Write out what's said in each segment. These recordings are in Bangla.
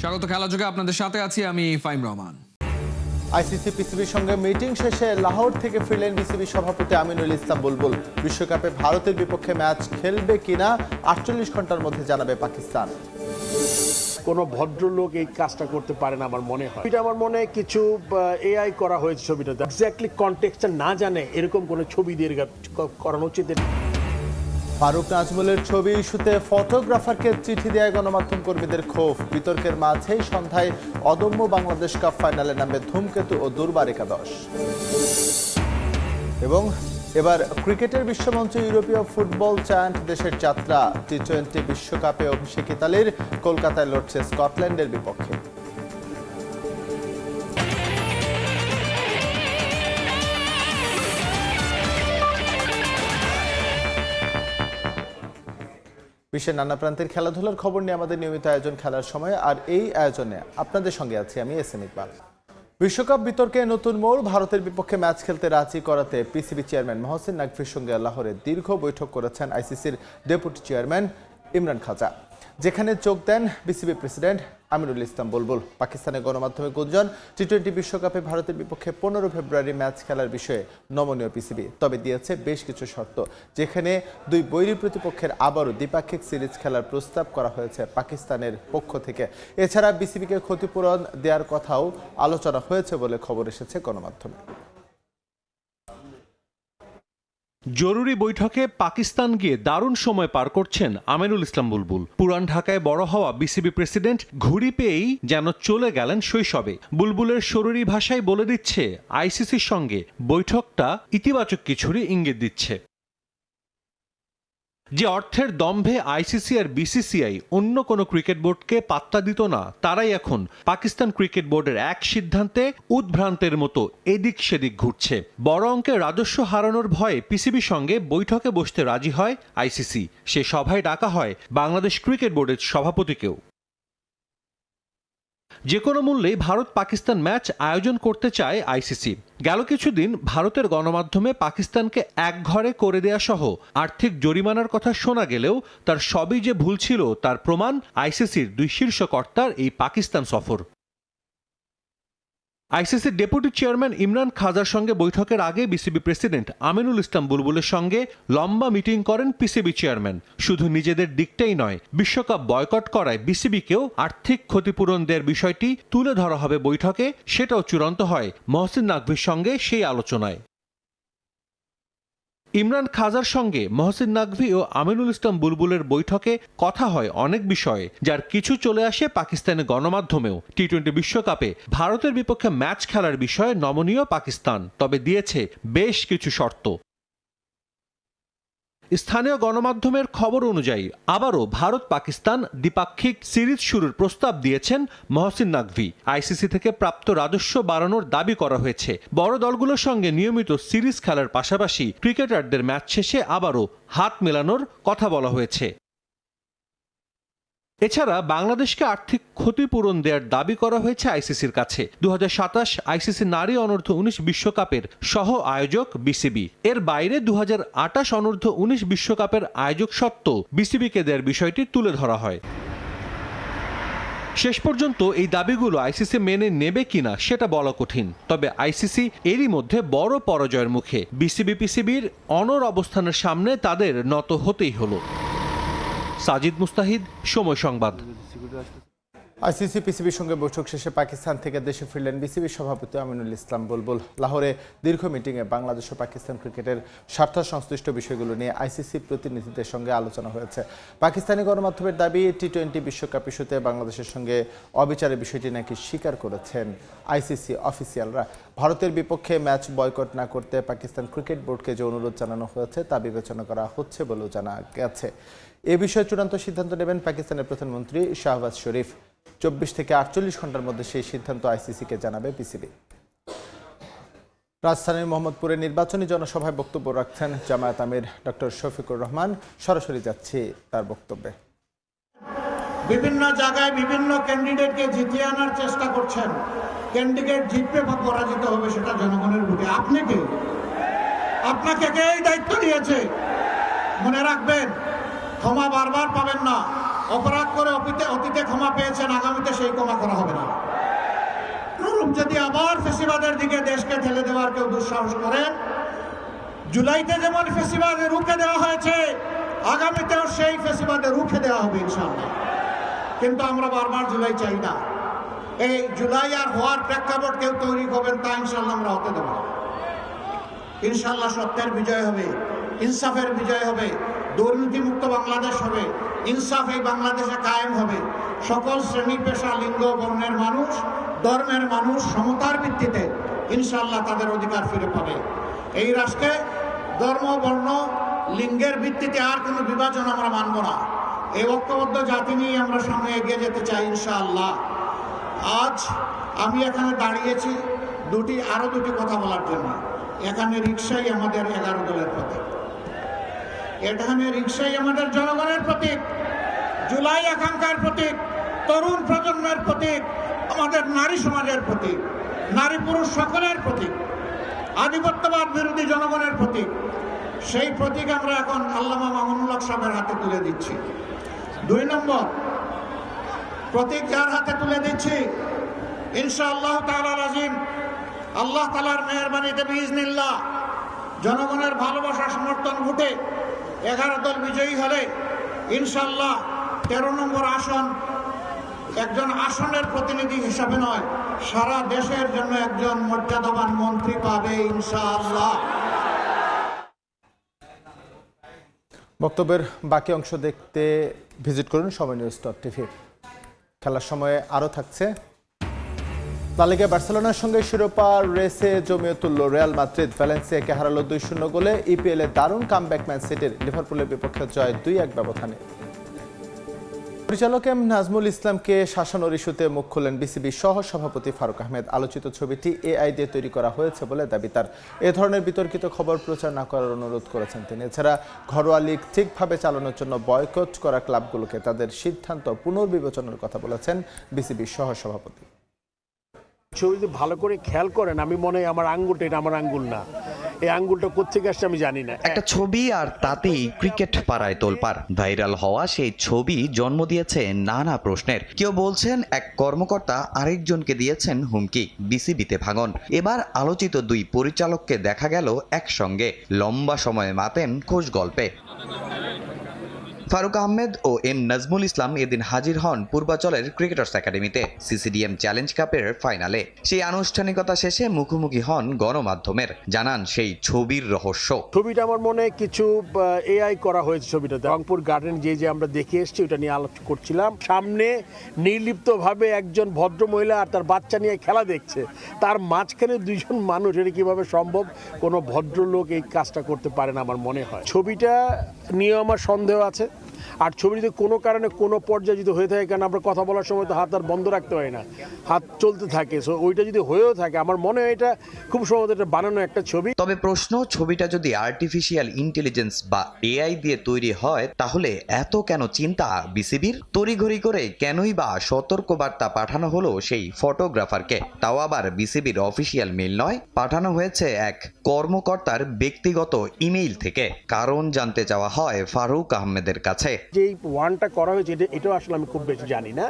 স্বাগত খেলা যোগে আপনাদের সাথে আছি আমি ফাইম রহমান। আইসিসি পিসিবির সঙ্গে মিটিং শেষে লাহোর থেকে ফিরলেন বিসিবি সভাপতি আমিনুল ইসলাম বুলবুল। বিশ্বকাপে ভারতের বিপক্ষে ম্যাচ খেলবে কিনা 48 ঘন্টার মধ্যে জানাবে পাকিস্তান। কোনো ভদ্রলোক এই কাজটা করতে পারে না আমার মনে হয়। এটা আমার মনে হয় কিছু এআই করা হয়েছে ছবিটাতে। এক্স্যাক্টলি কনটেক্সটটা না জানে এরকম কোনো ছবি দিয়ে করানো উচিত। ফারুক নাজমুলের ছবি ইস্যুতে ফটোগ্রাফারকে চিঠি দেয় গণমাধ্যম কর্মীদের ক্ষোভ। বিতর্কের মাঝেই সন্ধ্যায় অদম্য বাংলাদেশ কাপ ফাইনালে নামবে ধূমকেতু ও দুর্বার একাদশ। এবং এবার ক্রিকেটের বিশ্বমঞ্চে ইউরোপীয় ফুটবল জায়ান্ট দেশের যাত্রা। টি-20 বিশ্বকাপে অভিষেক ইতালির কলকাতায় লড়ছে স্কটল্যান্ডের বিপক্ষে। বিশ্বের নানা প্রান্তের খেলাধুলার খবর নিয়ে আমাদের নিয়মিত আয়োজন খেলার সময়, আর এই আয়োজনে আপনাদের সঙ্গে আছি আমি এসএম ইকবাল। বিশ্বকাপ বিতর্কে নতুন মোড়। ভারতের বিপক্ষে ম্যাচ খেলতে রাজি করাতে পিসিবি চেয়ারম্যান মহসিন নাকভির সঙ্গে লাহোরে দীর্ঘ বৈঠক করেছেন আইসিসির ডেপুটি চেয়ারম্যান ইমরান খাজা, যেখানে যোগ দেন বিসিবি প্রেসিডেন্ট আমিনুল ইসলাম বুলবুল। পাকিস্তানের গণমাধ্যমে গুঞ্জন, টি-20 বিশ্বকাপে ভারতের বিপক্ষে 15 ফেব্রুয়ারি ম্যাচ খেলার বিষয়ে নমনীয় পিসিবি, তবে দিয়েছে বেশ কিছু শর্ত, যেখানে দুই বৈরী প্রতিপক্ষের আবারও দ্বিপাক্ষিক সিরিজ খেলার প্রস্তাব করা হয়েছে পাকিস্তানের পক্ষ থেকে। এছাড়া বিসিবিকে ক্ষতিপূরণ দেওয়ার কথাও আলোচনা হয়েছে বলে খবর এসেছে গণমাধ্যমে। জরুরি বৈঠকে পাকিস্তান গিয়ে দারুণ সময় পার করছেন আমিনুল ইসলাম বুলবুল। পুরান ঢাকায় বড় হওয়া বিসিবি প্রেসিডেন্ট ঘুড়ি পেয়েই যেন চলে গেলেন শৈশবে। বুলবুলের শরীরী ভাষায় বলে দিচ্ছে আইসিসির সঙ্গে বৈঠকটা ইতিবাচক কিছুরই ইঙ্গিত দিচ্ছে। যে অর্থের দম্ভে আইসিসি আর বিসিসিআই অন্য কোনো ক্রিকেট বোর্ডকে পাত্তা দিত না, তারাই এখন পাকিস্তান ক্রিকেট বোর্ডের এক সিদ্ধান্তে উদ্ভ্রান্তের মতো এদিক সেদিক ঘুরছে। বড় অঙ্কের রাজস্ব হারানোর ভয়ে পিসিবির সঙ্গে বৈঠকে বসতে রাজি হয় আইসিসি। সে সভায় ডাকা হয় বাংলাদেশ ক্রিকেট বোর্ডের সভাপতিকেও। যে কোনো মূল্যেই ভারত পাকিস্তান ম্যাচ আয়োজন করতে চায় আইসিসি। গেল কিছুদিন ভারতের গণমাধ্যমে পাকিস্তানকে একঘরে করে দেয়া সহ আর্থিক জরিমানার কথা শোনা গেলেও তার সবই যে ভুল ছিল তার প্রমাণ আইসিসির দুই শীর্ষ কর্তার এই পাকিস্তান সফর। আইসিসির ডেপুটি চেয়ারম্যান ইমরান খাজার সঙ্গে বৈঠকের আগে বিসিবি প্রেসিডেন্ট আমিনুল ইসলাম বুলবুলের সঙ্গে লম্বা মিটিং করেন পিসিবি চেয়ারম্যান। শুধু নিজেদের দিকটাই নয়, বিশ্বকাপ বয়কট করায় বিসিবিকেও আর্থিক ক্ষতিপূরণ দেওয়ার বিষয়টি তুলে ধরা হবে বৈঠকে, সেটাও চূড়ান্ত হয় মহসিন নাকভির সঙ্গে সেই আলোচনায়। ইমরান খাজার সঙ্গে মহসিন নাকভি ও আমিনুল ইসলাম বুলবুলের বৈঠকে কথা হয় অনেক বিষয়ে, যার কিছু চলে আসে পাকিস্তানের গণমাধ্যমেও। টি-20 বিশ্বকাপে ভারতের বিপক্ষে ম্যাচ খেলার বিষয়ে নমনীয় পাকিস্তান, তবে দিয়েছে বেশ কিছু শর্ত। স্থানীয় গণমাধ্যমের খবর অনুযায়ী আবারও ভারত পাকিস্তান দ্বিপাক্ষিক সিরিজ শুরুর প্রস্তাব দিয়েছেন মহসিন নাকভি। আইসিসি থেকে প্রাপ্ত রাজস্ব বাড়ানোর দাবি করা হয়েছে। বড় দলগুলোর সঙ্গে নিয়মিত সিরিজ খেলার পাশাপাশি ক্রিকেটারদের ম্যাচ শেষে আবারও হাত মেলানোর কথা বলা হয়েছে। এছাড়া বাংলাদেশকে আর্থিক ক্ষতিপূরণ দেওয়ার দাবি করা হয়েছে আইসিসির কাছে। 2027 আইসিসি নারী অনূর্ধ্ব-19 বিশ্বকাপের সহ আয়োজক বিসিবি। এর বাইরে 2028 অনূর্ধ্ব-19 বিশ্বকাপের আয়োজক সত্ত্ব বিসিবিকে দেওয়ার বিষয়টি তুলে ধরা হয়। শেষ পর্যন্ত এই দাবিগুলো আইসিসি মেনে নেবে কিনা সেটা বলা কঠিন, তবে আইসিসি এরই মধ্যে বড় পরাজয়ের মুখে। বিসিবি পিসিবির অনড় অবস্থানের সামনে তাদের নত হতেই হলো। সাজিদ মুস্তাহিদ, সময় সংবাদ। আইসিসি পিসিবির সঙ্গে বৈঠক শেষে পাকিস্তান থেকে দেশে ফিরলেন বিসিবি সভাপতি আমিনুল ইসলাম বুলবুল। লাহোরে দীর্ঘ মিটিংয়ে বাংলাদেশ ও পাকিস্তান ক্রিকেটের স্বার্থ সংশ্লিষ্ট বিষয়গুলো নিয়ে আইসিসি প্রতিনিধিদের সঙ্গে আলোচনা হয়েছে। পাকিস্তানি গণমাধ্যমের দাবি, টি-20 বিশ্বকাপ ইস্যুতে বাংলাদেশের সঙ্গে অবিচারের বিষয়টি নাকি স্বীকার করেছেন আইসিসি অফিসিয়ালরা। ভারতের বিপক্ষে ম্যাচ বয়কট না করতে পাকিস্তান ক্রিকেট বোর্ডকে যে অনুরোধ জানানো হয়েছে তা বিবেচনা করা হচ্ছে বলেও জানা গেছে। এ বিষয়ে চূড়ান্ত সিদ্ধান্ত নেবেন পাকিস্তানের প্রধানমন্ত্রী শাহবাজ শরীফ। 24 থেকে 48 ঘন্টার মধ্যে সেই সিদ্ধান্ত আইসিসিকে জানাবে পিসিবি। রাজধানীর মোহাম্মদপুরে নির্বাচনী জনসভায় বক্তব্য রাখছেন জামায়াত আমির ডক্টর শফিকুর রহমান। সরাসরি যাচ্ছি তার বক্তব্যে। বিভিন্ন জায়গায় বিভিন্ন ক্যান্ডিডেটকে জিতিয়ে আনার চেষ্টা করছেন। ক্যান্ডিডেট জিতবে বা পরাজিত হবে সেটা জনগণের ভোটে। আপনি কে? আপনাকে কে এই দায়িত্ব দিয়েছে? মনে রাখবেন, ক্ষমা বারবার পাবেন না। অপরাধ করে অতীতে ক্ষমা পেয়েছেন, আগামীতে সেই ক্ষমা করা হবে না। যদি আবার ফেসিবাদের দিকে দেশকে ঠেলে দেওয়ার কেউ দুঃসাহস করেন, জুলাইতে যেমন ফেসিবাদে রুখে দেওয়া হয়েছে, আগামীতেও সেই ফেসিবাদে রুখে দেওয়া হবে ইনশাআল্লাহ। কিন্তু আমরা বারবার জুলাই চাই না। এই জুলাই আর হওয়ার প্রেক্ষাপট কেউ তৈরি করবেন তা ইনশাআল্লাহ আমরা হতে দেব না। ইনশাআল্লাহ সত্যের বিজয় হবে, ইনসাফের বিজয় হবে, দুর্নীতিমুক্ত বাংলাদেশ হবে, ইনসাফ এই বাংলাদেশে কায়েম হবে। সকল শ্রেণী পেশা, লিঙ্গ, বর্ণের মানুষ, ধর্মের মানুষ সমতার ভিত্তিতে ইনশাআল্লাহ তাদের অধিকার ফিরে পাবে। এই রাষ্ট্রে ধর্ম, বর্ণ, লিঙ্গের ভিত্তিতে আর কোনো বিভাজন আমরা মানব না। এই ঐক্যবদ্ধ জাতি নিয়ে আমরা সামনে এগিয়ে যেতে চাই ইনশাআল্লাহ। আজ আমি এখানে দাঁড়িয়েছি আরো দুটি কথা বলার জন্য। এখানে রিকশাই আমাদের 11 দলের প্রতীক, এখানে রিকশাই আমাদের জনগণের প্রতীক, জুলাই আকাঙ্ক্ষার প্রতীক, তরুণ প্রজন্মের প্রতীক, আমাদের নারী সমাজের প্রতীক, নারী পুরুষ সকলের প্রতীক, আধিপত্যবাদ বিরোধী জনগণের প্রতীক। সেই প্রতীক আমরা এখন আল্লামা মামুনুল হক সাহেবের হাতে তুলে দিচ্ছি। 2 নম্বর প্রতীক যার হাতে তুলে দিচ্ছি, ইনশাআল্লাহ তাআলা আজিম, আল্লাহ তাআলার মেহেরবানিতে বিইজনিল্লাহ জনগণের ভালোবাসা সমর্থন ভোটে 11 দল বিজয়ী হলে ইনশাআল্লাহ 13 নম্বর আসন একজন আসনের প্রতিনিধি হিসাবে নয়, সারা দেশের জন্য একজন মর্যাদাবান মন্ত্রী পাবে ইনশাআল্লাহ। বক্তব্যের বাকি অংশ দেখতে ভিজিট করুন সময়নিউজ.tv। খেলার সময়ে আরও থাকছে, লা লিগায় বার্সেলোনার সঙ্গে শিরোপা রেসে জমিয়ে তুলল রিয়াল মাদ্রিদ, ভ্যালেন্সিয়াকে হারালো 2-0 গোলে। ইপিএলে দারুণ কামব্যাক ম্যান সিটির, লিভারপুলের বিপক্ষে জয় 2-1 ব্যবধানে। পরিচালক এম নাজমুল ইসলামকে শাসানোর ইস্যুতে মুখ খুললেন বিসিবি সহ সভাপতি ফারুক আহমেদ। আলোচিত ছবিটি এআই দিয়ে তৈরি করা হয়েছে বলে দাবি তার। এ ধরনের বিতর্কিত খবর প্রচার না করার অনুরোধ করেছেন তিনি। এছাড়া ঘরোয়া লিগ ঠিকভাবে চালানোর জন্য বয়কট করা ক্লাবগুলোকে তাদের সিদ্ধান্ত পুনর্বিবেচনার কথা বলেছেন বিসিবি সহ সভাপতি। ছবিতে ভালো করে খেয়াল করেন, আমি মনে হয় আমার আঙ্গুলটা, এটা আমার আঙ্গুল না, এই আঙ্গুলটা কোত্থেকে আসছে আমি জানি না। একটা ছবি আর তাতেই ক্রিকেট পাড়ায় তোলপাড়। ভাইরাল হওয়া সেই ছবি জন্ম দিয়েছে নানা প্রশ্নের। কেউ বলছেন এক কর্মকর্তা আরেকজনকে দিয়েছেন হুমকি, বিসিবিতে ভাঙন। এবার আলোচিত 2 পরিচালককে দেখা গেল একসঙ্গে, লম্বা সময় মাতেন খোশ গল্পে। ফারুক আহমেদ ও এম নাজমুল ইসলাম এদিন হাজির হন পূর্বাচলের ক্রিকেটার্স একাডেমিতে সিসিডিএম চ্যালেঞ্জ কাপের ফাইনালে। সেই আনুষ্ঠানিকতা শেষে মুখোমুখি হন গণমাধ্যমের, জানান সেই ছবির রহস্য। ছবিটা আমার মনে হয় কিছু এআই করা হয়েছে। ছবিটাতে রংপুর গার্ডেন যে আমরা দেখে এসেছি ওটা নিয়ে আলোচনা করছিলাম। সামনে নির্লিপ্তভাবে একজন ভদ্র মহিলা আর তার বাচ্চা নিয়ে খেলা দেখছে, তার মাঝখানে 2 জন মানুষ, এটা কিভাবে সম্ভব? কোনো ভদ্রলোক এই কাজটা করতে পারে না আমার মনে হয়। ছবিটা নিয়ে আমার সন্দেহ আছে। আর ছবিটিতে কোনো কারণে কোনো পর্যায়ে যদি হয়ে থাকে, কারণ আমরা কথা বলার সময় তো হাত আর বন্ধ রাখতে হয় না, হাত চলতে থাকে, সো ওইটা যদি হয়েও থাকে আমার মনে হয় এটা খুব সম্ভবত এটা বানানো একটা ছবি। তবে প্রশ্ন, ছবিটা যদি আর্টিফিশিয়াল ইন্টেলিজেন্স বা এআই দিয়ে তৈরি হয় তাহলে এত কেন চিন্তা বিসিবির? তড়িঘড়ি করে কেনই বা সতর্কবার্তা পাঠানো হলো সেই ফটোগ্রাফারকে? তাও আবার বিসিবির অফিসিয়াল মেইল নয়, পাঠানো হয়েছে এক কর্মকর্তার ব্যক্তিগত ইমেইল থেকে। কারণ জানতে চাওয়া হয় ফারুক আহমেদের কাছে। যে ওয়ানটা করা হয়েছে এটাও আসলে আমি খুব বেশি জানি না।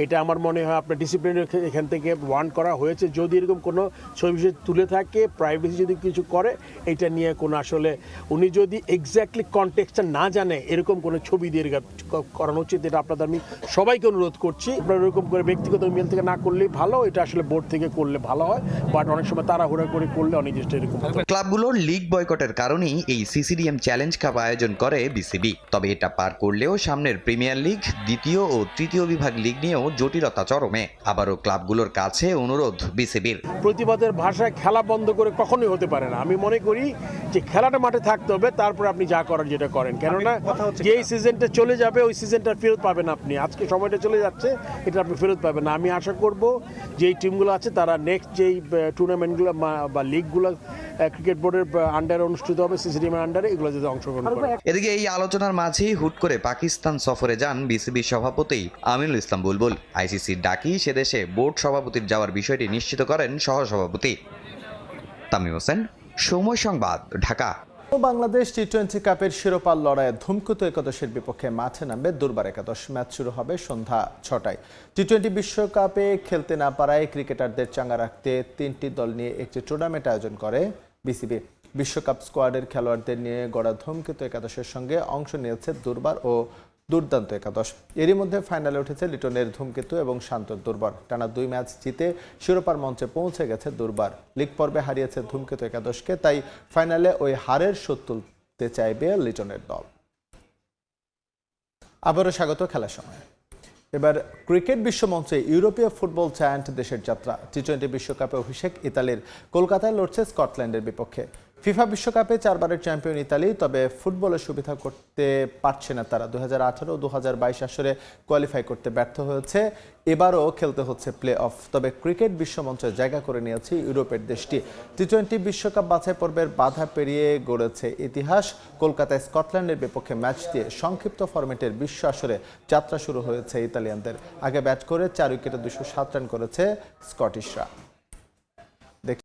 এটা আমার মনে হয় আপনার ডিসিপ্লিনের এখান থেকে ওয়ান করা হয়েছে। যদি এরকম কোনো ছবি তুলে থাকে, প্রাইভেসি যদি কিছু করে, এটা নিয়ে কোনো আসলে উনি যদি এক্স্যাক্টলি কনটেক্সটটা না জানে এরকম কোনো ছবি দিয়ে করানো উচিত। এটা আপনাদের আমি সবাইকে অনুরোধ করছি, আপনারা এরকম করে ব্যক্তিগত ইমেল থেকে না করলেই ভালো, এটা আসলে বোর্ড থেকে করলে ভালো হয়। বাট অনেক সময় তাড়াহুড়া করে করলে অনেক জিনিসটা এরকম। ক্লাবগুলোর লিগ বয়কটের কারণেই এই সিসিডিএম চ্যালেঞ্জ কাপ আয়োজন করে বিসিবি। তবে এটা পার করলেও সামনের প্রিমিয়ার লিগ, 2য় ও 3য় বিভাগ লিগ নিয়েও জটিলতা চরমে। আবারও ক্লাবগুলোর কাছে অনুরোধ বিসিবির। প্রতিবাদের ভাষায় খেলা বন্ধ করে কখনোই হতে পারে না। আমি মনে করি যে খেলাটা মাঠে থাকতে হবে, তারপর আপনি যা করার যেটা করেন। কেননা যেই সিজনটা চলে যাবে ওই সিজনটা ফেরত পাবেন আপনি। আজকে সময়টা চলে যাচ্ছে, এটা আপনি ফেরত পাবেন না। আমি আশা করব যেই টিমগুলো আছে তারা নেক্সট যেই টুর্নামেন্টগুলো বা লিগগুলো ক্রিকেট বোর্ডের আন্ডারে অনুষ্ঠিত হবে, সিসিডিএম আন্ডারে, এগুলো যদি অংশগ্রহণ করে। এদিকে এই আলোচনার মাঝেই হুট করে পাকিস্তান সফরে যান বিসিবি সভাপতি আমিনুল ইসলাম বুলবুল। আইসিসির ডাকি সেদেশে বোর্ড সভাপতির যাওয়ার বিষয়টি নিশ্চিত করেন সহসভাপতি। তামিম হোসেন, সময় সংবাদ, ঢাকা। বাংলাদেশ টি-20 কাপের শিরোপার লড়াইয়ে ধুমকেতু একাদশের বিপক্ষে মাঠে নামবে দুর্বার একাদশ। ম্যাচ শুরু হবে সন্ধ্যা 6টায়। টি-20 বিশ্বকাপে খেলতে না পারায় ক্রিকেটারদের চাঙ্গা রাখতে 3টি দল নিয়ে একটি টুর্নামেন্ট আয়োজন করে বিসিবি। বিশ্বকাপ স্কোয়াডের খেলোয়াড়দের নিয়ে গড়া ধুমকেতু একাদশের সঙ্গে অংশ নিয়েছে দুর্বার ও দুর্দান্ত একাদশ। এরই মধ্যে ফাইনালে উঠেছে লিটনের ধুমকেতু এবং শান্তর দুর্বার। টানা 2 ম্যাচ জিতে শিরোপার মঞ্চে পৌঁছে গেছে দুর্বার। লিগ পর্বে হারিয়েছে ধুমকেতু একাদশকে, তাই ফাইনালে ওই হারের শোধ তুলতে চাইবে লিটনের দল। আবারও স্বাগত খেলার সময়। এবার ক্রিকেট বিশ্বমঞ্চে ইউরোপীয় ফুটবল জায়ান্ট দেশের যাত্রা। টি-20 বিশ্বকাপে অভিষেক ইতালির। কলকাতায় লড়ছে স্কটল্যান্ডের বিপক্ষে। ফিফা বিশ্বকাপে 4 বারের চ্যাম্পিয়ন ইতালি, তবে ফুটবলের সুবিধা করতে পারছে না তারা। 2018 ও 2022 আসরে কোয়ালিফাই করতে ব্যর্থ হয়েছে। এবারও খেলতে হচ্ছে প্লে অফ। তবে ক্রিকেট বিশ্বমঞ্চে জায়গা করে নিয়েছে ইউরোপের দেশটি। টি-20 বিশ্বকাপ বাছাই পর্বের বাধা পেরিয়ে গড়েছে ইতিহাস। কলকাতায় স্কটল্যান্ডের বিপক্ষে ম্যাচ দিয়ে সংক্ষিপ্ত ফরম্যাটের বিশ্ব আসরে যাত্রা শুরু হয়েছে ইতালিয়ানদের। আগে ব্যাট করে 4 উইকেটে 207 রান করেছে স্কটিশরা।